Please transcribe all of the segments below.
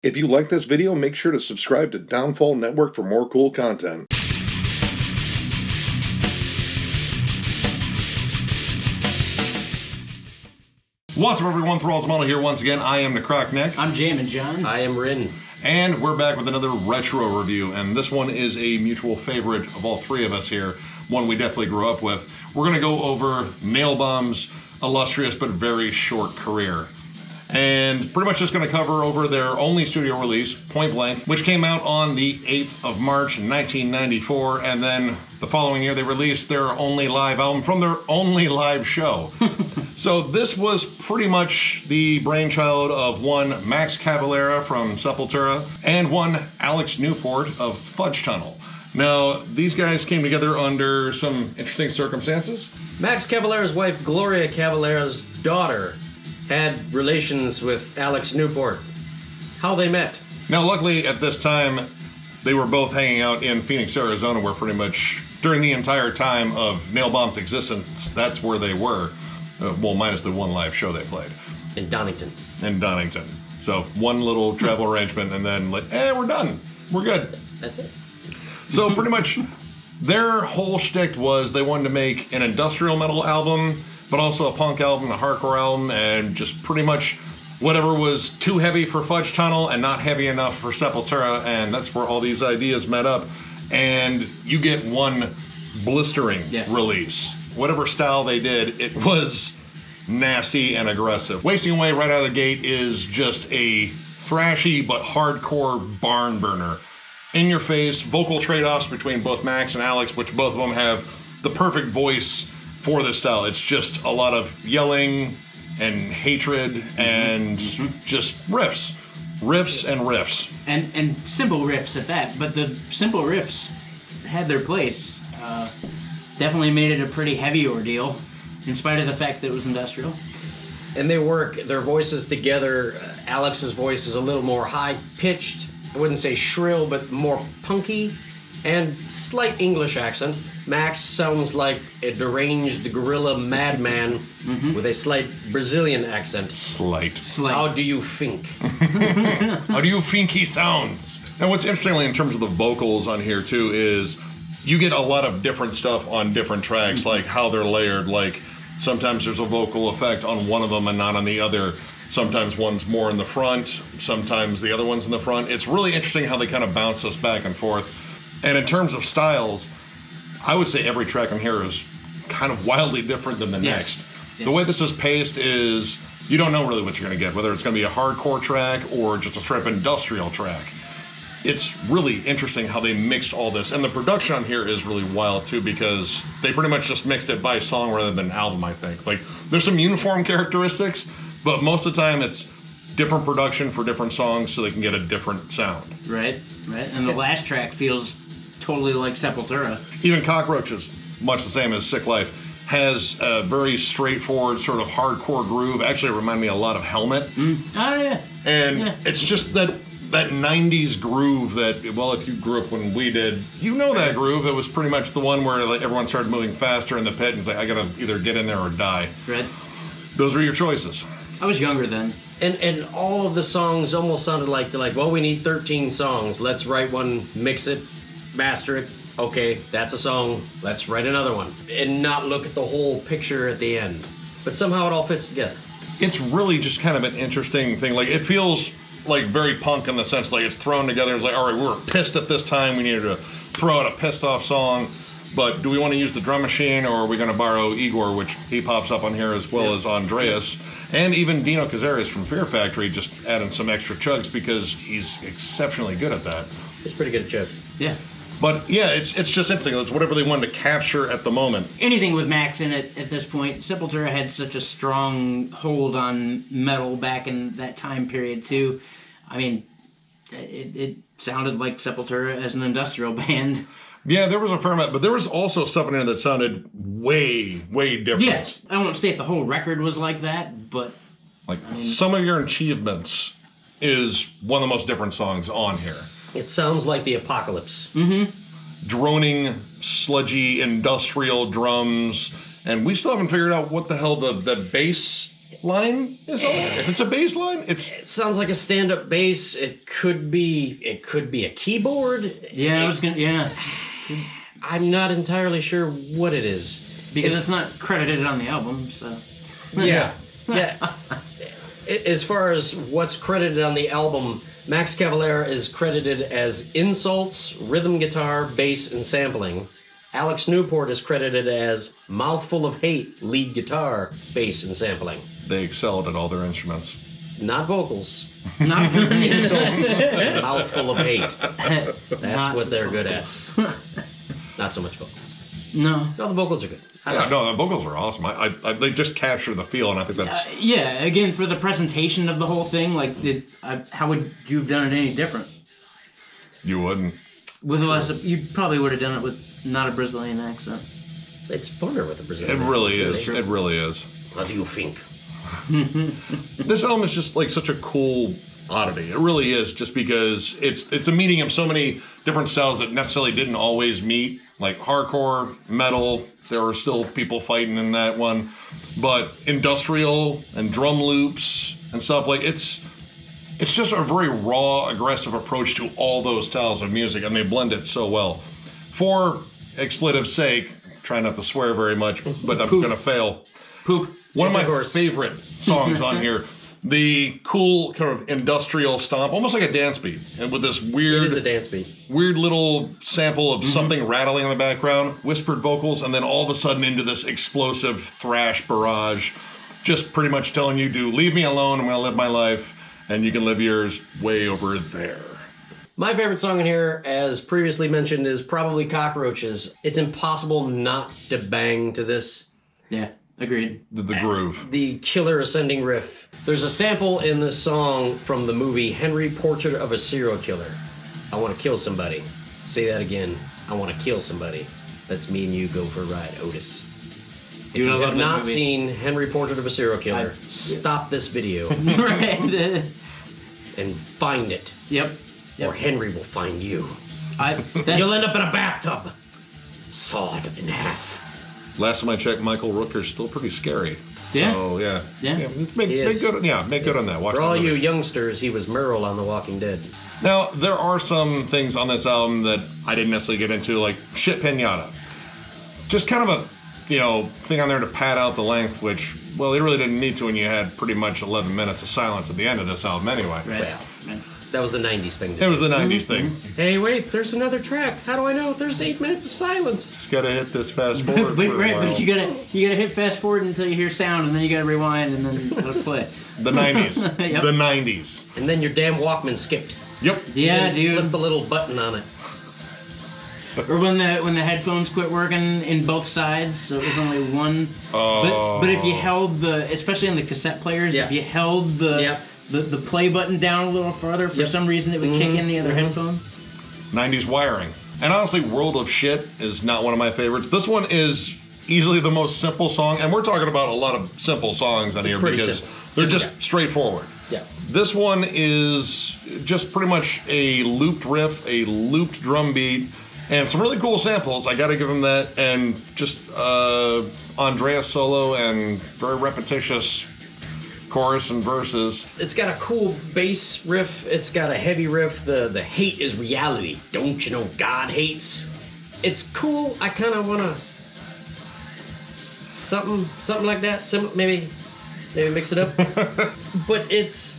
If you like this video, make sure to subscribe to Downfall Network for more cool content. What's up, everyone? Thralls Model here once again. I am Necrotic Nick. I'm Jammin Jon. I am Rin. And we're back with another retro review, and this one is a mutual favorite of all three of us here, one we definitely grew up with. We're going to go over Nailbomb's illustrious but very short career. And pretty much just going to cover over their only studio release, Point Blank, which came out on the 8th of March, 1994, and then the following year they released their only live album from their only live show. So this was pretty much the brainchild of one Max Cavalera from Sepultura and one Alex Newport of Fudge Tunnel. Now, these guys came together under some interesting circumstances. Max Cavalera's wife, Gloria Cavalera's daughter, had relations with Alex Newport. How they met? Now, luckily, at this time, they were both hanging out in Phoenix, Arizona, where pretty much during the entire time of Nailbomb's existence, that's where they were. Well, minus the one live show they played. In Donington. In Donington. So, one little travel arrangement, and then like, we're done. We're good. That's it. So, pretty much, their whole shtick was they wanted to make an industrial metal album, but also a punk album, a hardcore album, and just pretty much whatever was too heavy for Fudge Tunnel and not heavy enough for Sepultura, and that's where all these ideas met up. And you get one blistering release. Whatever style they did, it was nasty and aggressive. Wasting Away right out of the gate is just a thrashy but hardcore barn burner. In your face, vocal trade-offs between both Max and Alex, which both of them have the perfect voice for this style. It's just a lot of yelling and hatred and just riffs and riffs. And simple riffs at that, but the simple riffs had their place. Definitely made it a pretty heavy ordeal, in spite of the fact that it was industrial. And they work their voices together. Alex's voice is a little more high-pitched. I wouldn't say shrill, but more punky. And slight English accent. Max sounds like a deranged guerrilla madman with a slight Brazilian accent. Slight. How do you think? How do you think he sounds? And what's interesting in terms of the vocals on here too is you get a lot of different stuff on different tracks, like how they're layered. Like sometimes there's a vocal effect on one of them and not on the other. Sometimes one's more in the front, sometimes the other one's in the front. It's really interesting how they kind of bounce us back and forth. And in terms of styles, I would say every track on here is kind of wildly different than the next. Yes. The way this is paced is you don't know really what you're going to get, whether it's going to be a hardcore track or just a straight up industrial track. It's really interesting how they mixed all this. And the production on here is really wild too, because they pretty much just mixed it by song rather than album, I think. Like, there's some uniform characteristics, but most of the time it's different production for different songs so they can get a different sound. Right. And the last track feels totally like Sepultura. Even Cockroaches, much the same as Sick Life, has a very straightforward sort of hardcore groove. Actually, it reminded me a lot of Helmet. Oh, yeah. And it's just that 90s groove that, well, if you grew up when we did, you know that groove. It was pretty much the one where like everyone started moving faster in the pit and it's like, I gotta either get in there or die. Right. Those were your choices. I was younger then. And all of the songs almost sounded like, they're like, well, we need 13 songs. Let's write one, mix it, master it. Okay, that's a song. Let's write another one. And not look at the whole picture at the end. But somehow it all fits together. It's really just kind of an interesting thing. Like, it feels like very punk in the sense like it's thrown together. It's like, all right, we were pissed at this time. We needed to throw out a pissed off song. But do we want to use the drum machine, or are we going to borrow Igor, which he pops up on here, as well as Andreas, and even Dino Cazares from Fear Factory, just adding some extra chugs because he's exceptionally good at that. He's pretty good at chugs. Yeah. But yeah, it's just interesting. It's whatever they wanted to capture at the moment. Anything with Max in it at this point. Sepultura had such a strong hold on metal back in that time period too. I mean, it sounded like Sepultura as an industrial band. Yeah, there was a fair amount, but there was also stuff in there that sounded way, way different. Yes, I don't want to say if the whole record was like that, but like Some of Your Achievements is one of the most different songs on here. It sounds like the apocalypse. Droning, sludgy, industrial drums, and we still haven't figured out what the hell the bass line is on it. If it's a bass line, It sounds like a stand-up bass. It could be a keyboard. Yeah, I was gonna. Yeah, I'm not entirely sure what it is. because it's not credited on the album. So Yeah. As far as what's credited on the album, Max Cavalera is credited as insults, rhythm guitar, bass, and sampling. Alex Newport is credited as mouthful of hate, lead guitar, bass, and sampling. they excelled at all their instruments. Not vocals. not Insults, mouthful of hate. That's Not what they're good at. Not so much vocals. no. No, the vocals are good. Yeah, no, the vocals are awesome. They just capture the feel, and I think that's Yeah, again, for the presentation of the whole thing, like, how would you have done it any different? you wouldn't. With less, you probably would have done it with not a Brazilian accent. It's funner with the It Brazilian. really accent, is. It really is. What do you think? This album is just like such a cool oddity. It really is, just because it's a meeting of so many different styles that necessarily didn't always meet. Like hardcore, metal, there were still people fighting in that one, but industrial and drum loops and stuff, like it's just a very raw, aggressive approach to all those styles of music, and they blend it so well. For expletive's sake, try not to swear very much, but I'm gonna fail. Poop. One of my Intercourse. favorite songs on here, the cool kind of industrial stomp, almost like a dance beat, and with this It weird is a dance beat. weird little sample of something rattling in the background, whispered vocals, and then all of a sudden into this explosive thrash barrage, just pretty much telling you to leave me alone, I'm going to live my life, and you can live yours way over there. My favorite song in here, as previously mentioned, is probably Cockroaches. It's impossible not to bang to this. Yeah, agreed. The groove. The killer ascending riff. There's a sample in this song from the movie Henry Portrait of a Serial Killer. I want to kill somebody. Say that again. I want to kill somebody. Let's me and you go for a ride, Otis. Dude, If I you love have that not movie. seen Henry Portrait of a Serial Killer, stop this video Right. and find it. Yep. Or Henry will find you. That's, You'll end up in a bathtub, sawed in half. Last time I checked, Michael Rooker's still pretty scary. Yeah. So, yeah. Yeah. Make is. good, make good on that. Watch For that all movie. you youngsters, he was Merle on The Walking Dead. Now, there are some things on this album that I didn't necessarily get into, like Shit Pinata. Just kind of a, thing on there to pad out the length, which, well, they really didn't need to when you had pretty much 11 minutes of silence at the end of this album anyway. right. Well. Right. That was the 90s thing. It was the 90s thing. Hey, wait, there's another track. How do I know? There's 8 minutes of silence. Just gotta hit this fast forward. But, for a right, while. but you gotta hit fast forward until you hear sound, and then you gotta rewind, and then let it play. The 90s. Yep. The 90s. And then your damn Walkman skipped. Yep. Yeah, You flip dude. the little button on it. Or when the headphones quit working in both sides, so it was only one. But if you held especially on the cassette players, Yeah. if you held the play button down a little farther, for some reason it would kick in the other headphone. 90s wiring. And honestly, World of Shit is not one of my favorites. This one is easily the most simple song, and we're talking about a lot of simple songs on here Pretty because simple. they're Simple, just straightforward. Yeah. This one is just pretty much a looped riff, a looped drum beat, and some really cool samples. I gotta give him that. And just Andreas solo and very repetitious chorus and verses. It's got a cool bass riff. It's got a heavy riff. The hate is reality. Don't you know God hates? It's cool. I kind of want to something like that. Maybe mix it up. But it's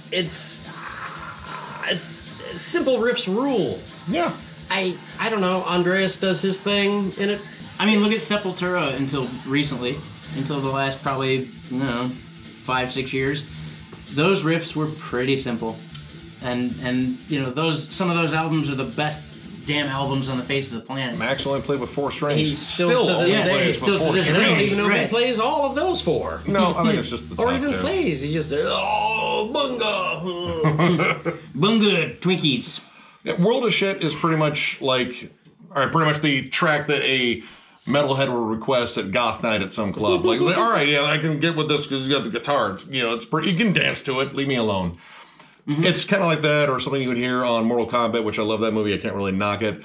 simple riffs rule. Yeah. I don't know. Andreas does his thing in it. I mean, look at Sepultura until recently, until the last probably 5-6 years. Those riffs were pretty simple, and some of those albums are the best damn albums on the face of the planet. Max only played with 4 strings. He's still to only this day, plays he's still with to 4 this And I don't Right, even know if he right. plays all of those 4. No, I think it's just the Or top even 2. plays. He just bunga. Bunga Twinkies. Yeah, World of Shit is pretty much the track that a metalhead will request at goth night at some club. Like, it's like, all right, yeah, I can get with this because he's got the guitar. It's pretty. You can dance to it. Leave me alone. It's kind of like that, or something you would hear on Mortal Kombat, which I love that movie. I can't really knock it.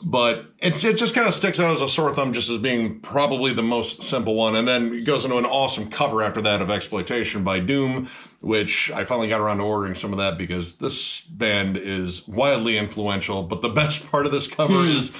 But it just kind of sticks out as a sore thumb, just as being probably the most simple one. And then it goes into an awesome cover after that of Exploitation by Doom, which I finally got around to ordering some of that because this band is wildly influential. But the best part of this cover is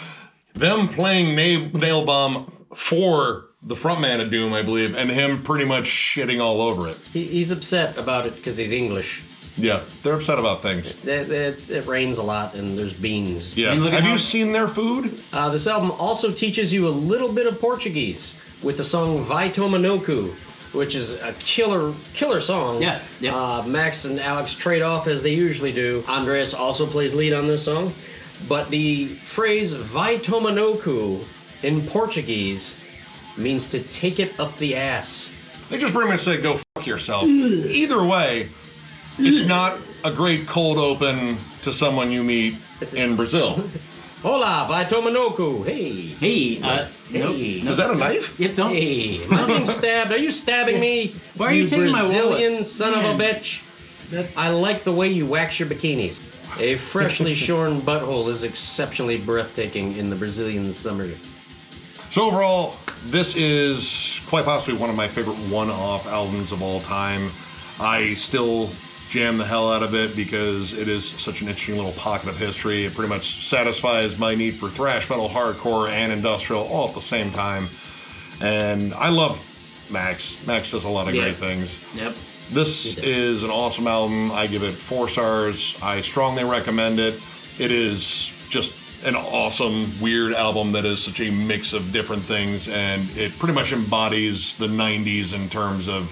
them playing Nailbomb for the frontman of Doom, I believe, and him pretty much shitting all over it. He's upset about it because he's English. Yeah, they're upset about things. It rains a lot and there's beans. Yeah. Have you seen their food? This album also teaches you a little bit of Portuguese with the song Vai Toma Noku, which is a killer song. Yeah. Max and Alex trade off as they usually do. Andreas also plays lead on this song. But the phrase Vai Toma Noku in Portuguese means to take it up the ass. They just pretty much say, go fuck yourself. Either way, it's not a great cold open to someone you meet in Brazil. Hola, vai toma noku. Hey. Hey, Hey. Is that a knife? Yep, don't. Hey, am I being stabbed? Are you stabbing me? Why are you taking my wallet? Brazilian son of a Man. bitch. I like the way you wax your bikinis. A freshly shorn butthole is exceptionally breathtaking in the Brazilian summer. So overall, this is quite possibly one of my favorite one-off albums of all time. I still jam the hell out of it because it is such an interesting little pocket of history. It pretty much satisfies my need for thrash metal, hardcore, and industrial all at the same time. And I love Max. Max does a lot of great things. Yep. This is an awesome album. I give it 4 stars. I strongly recommend it. It is just an awesome, weird album that is such a mix of different things, and it pretty much embodies the 90s in terms of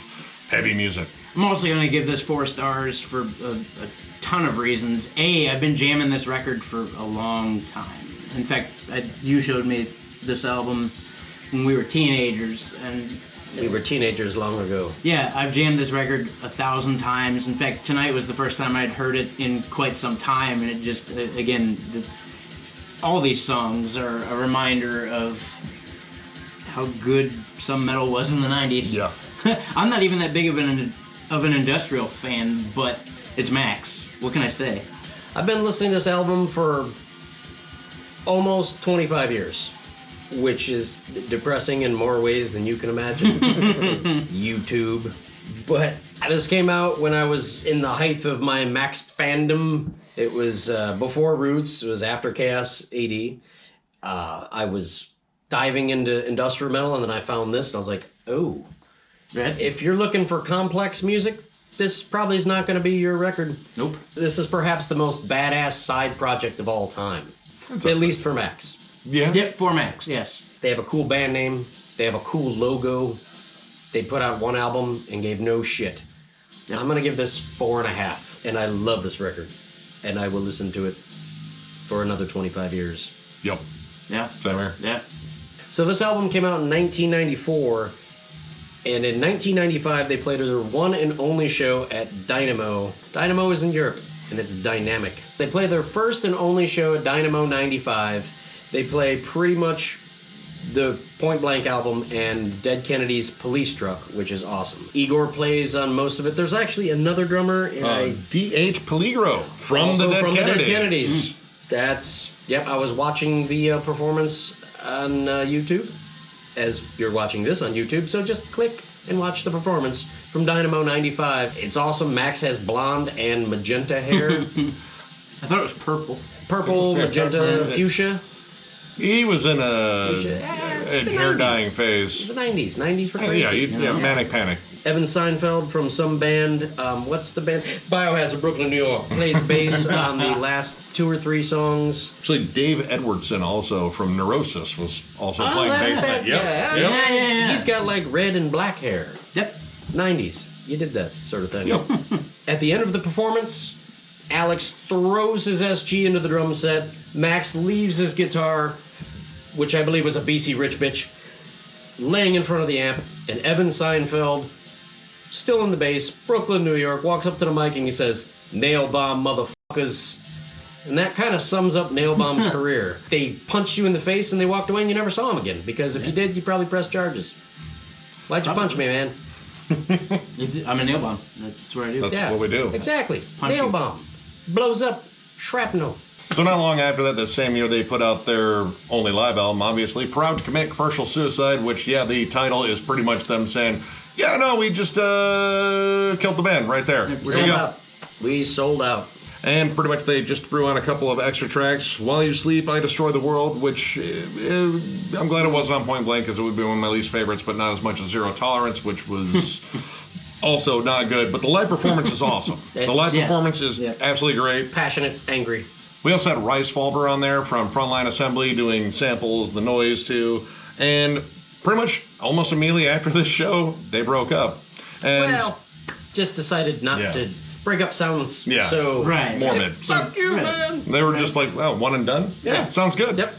heavy music. I'm also going to give this 4 stars for a ton of reasons. A, I've been jamming this record for a long time. In fact, you showed me this album when we were teenagers, and We were teenagers long ago. yeah, I've jammed this record 1,000 times. In fact, tonight was the first time I'd heard it in quite some time, and it just, again, all these songs are a reminder of how good some metal was in the 90s. Yeah. I'm not even that big of an industrial fan, but it's Max. What can I say? I've been listening to this album for almost 25 years, which is depressing in more ways than you can imagine. YouTube. But this came out when I was in the height of my Max fandom. It was before Roots. It was after Chaos AD. I was diving into industrial metal, and then I found this, and I was like, oh. If you're looking for complex music, this probably is not going to be your record. Nope. This is perhaps the most badass side project of all time. At least for Max. Yeah. Yep, for Max, yes. They have a cool band name. They have a cool logo. They put out one album and gave no shit. I'm going to give this 4.5. And I love this record. And I will listen to it for another 25 years. Yep. Yeah. Same here. Yeah. So this album came out in 1994. And in 1995, they played their one and only show at Dynamo. Dynamo is in Europe, and it's dynamic. They play their first and only show at Dynamo 95. They play pretty much the Point Blank album and Dead Kennedy's Police Truck, which is awesome. Igor plays on most of it. There's actually another drummer. And D.H. Peligro from the Dead Kennedys. That's, yep, I was watching the performance on YouTube, as you're watching this on YouTube, so just click and watch the performance from Dynamo 95. It's awesome. Max has blonde and magenta hair. I thought it was purple. Purple, magenta, fuchsia. He was in a the hair 90s. dyeing It's phase. the 90s. 90s were crazy. Yeah, Manic Panic. Evan Seinfeld from some band, what's the band? Biohazard, Brooklyn, New York. Plays bass on the last 2 or 3 songs. Actually, Dave Edwardson, also from Neurosis, was also playing that's bass. that. Yep. Yeah, Yep. Yeah. He's got like red and black hair. Yep. 90s. You did that sort of thing. Yep. At the end of the performance, Alex throws his SG into the drum set. Max leaves his guitar, which I believe was a BC Rich Bitch, laying in front of the amp, and Evan Seinfeld, still in the bass, Brooklyn, New York, walks up to the mic and he says, "Nailbomb, motherfuckers." And that kind of sums up Nailbomb's career. They punched you in the face and they walked away and you never saw him again, because if you did, you probably pressed charges. Why'd you punch me, man? I'm a nail bomb. That's what I do. That's what we do. Exactly. Punch you. Nailbomb. Blows up. Shrapnel. So not long after that, same year, they put out their only live album, obviously, Proud to Commit Commercial Suicide, which, yeah, the title is pretty much them saying, yeah, no, we just killed the band right there. We There you sold go. out. We sold out. And pretty much they just threw on a couple of extra tracks. While You Sleep, I Destroy the World, which I'm glad it wasn't on Point Blank because it would be one of my least favorites, but not as much as Zero Tolerance, which was also not good. But the live performance is awesome. The live Yes. performance is absolutely great. Passionate, angry. We also had Rice Fulber on there from Frontline Assembly doing samples, the noise too. And pretty much almost immediately after this show, they broke up. And Well, just decided not to. Breakup sounds so Right. morbid. Fuck you, man. They were just like, well, one and done? Yeah, sounds good. Yep.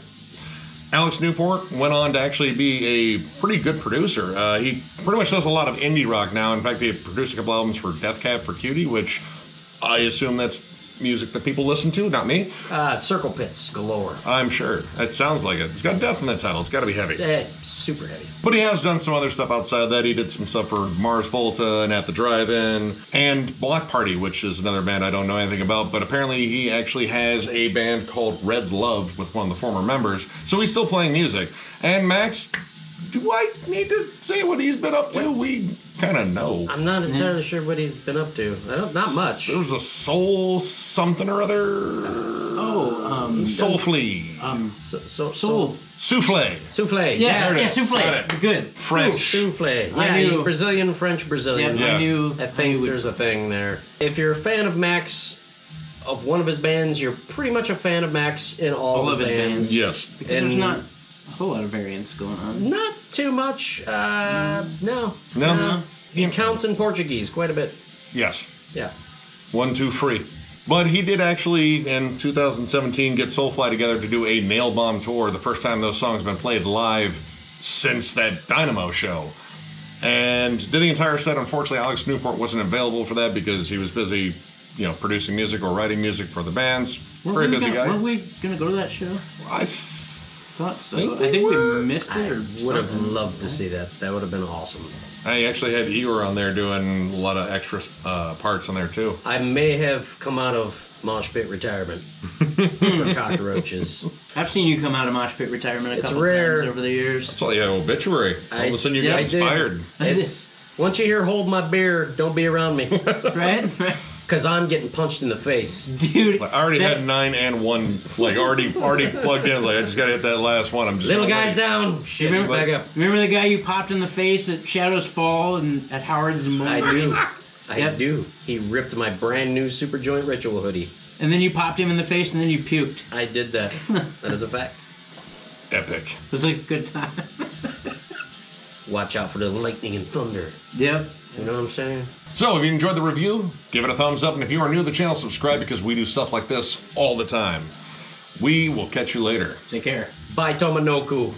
Alex Newport went on to actually be a pretty good producer. He pretty much does a lot of indie rock now. In fact, he produced a couple albums for Death Cab for Cutie, which I assume that's music that people listen to, not me. Circle pits galore. I'm sure. It sounds like it. It's got death in the title. It's got to be heavy. Super heavy. But he has done some other stuff outside of that. He did some stuff for Mars Volta and At the Drive-In and Block Party, which is another band I don't know anything about. But apparently he actually has a band called Red Love with one of the former members. So he's still playing music. And Max, do I need to say what he's been up to? We kind of know. I'm not entirely sure what he's been up to. Not much. There was a soul something or other. Soul Flea. Soul. Souffle. Souffle. Yeah, There it is. souffle. Got it. Good. French. Souffle. I Yeah, knew- he's Brazilian, French, Brazilian. Yep, Yeah. I knew. I think there's a thing there. If you're a fan of Max, of one of his bands, you're pretty much a fan of Max in all of his bands. Yes. Because there's not a whole lot of variants going on. Not too much. No. No? He counts in Portuguese quite a bit. Yes. Yeah. 1, 2, free. But he did actually, in 2017, get Soulfly together to do a Nailbomb tour, the first time those songs have been played live since that Dynamo show. And did the entire set. Unfortunately, Alex Newport wasn't available for that because he was busy, producing music or writing music for the bands. Very busy guy. Were we going to go to that show? I Thought so. think I think we we were. missed it or Would have something. loved to see that. That would have been awesome. I actually had Igor on there doing a lot of extra parts on there too. I may have come out of mosh pit retirement for cockroaches. I've seen you come out of mosh pit retirement a It's couple rare. times over the years. It's like an obituary. All of a sudden you get I did. inspired. It's, once you hear "Hold My Beer," don't be around me, Right? because I'm getting punched in the face. Dude. I already that- had 9 and 1, already plugged in. I just gotta hit that last one. I'm just Little gonna guys wait. down. Shit, Remember- back up. Remember the guy you popped in the face at Shadows Fall and at Howard's and I Mulberry? do. I Yep. do. He ripped my brand new Super Joint Ritual hoodie. And then you popped him in the face and then you puked. I did that. That is a fact. Epic. It was a good time. Watch out for the lightning and thunder. Yep. You know what I'm saying? So if you enjoyed the review, give it a thumbs up. And if you are new to the channel, subscribe because we do stuff like this all the time. We will catch you later. Take care. Bye, Tomanoku.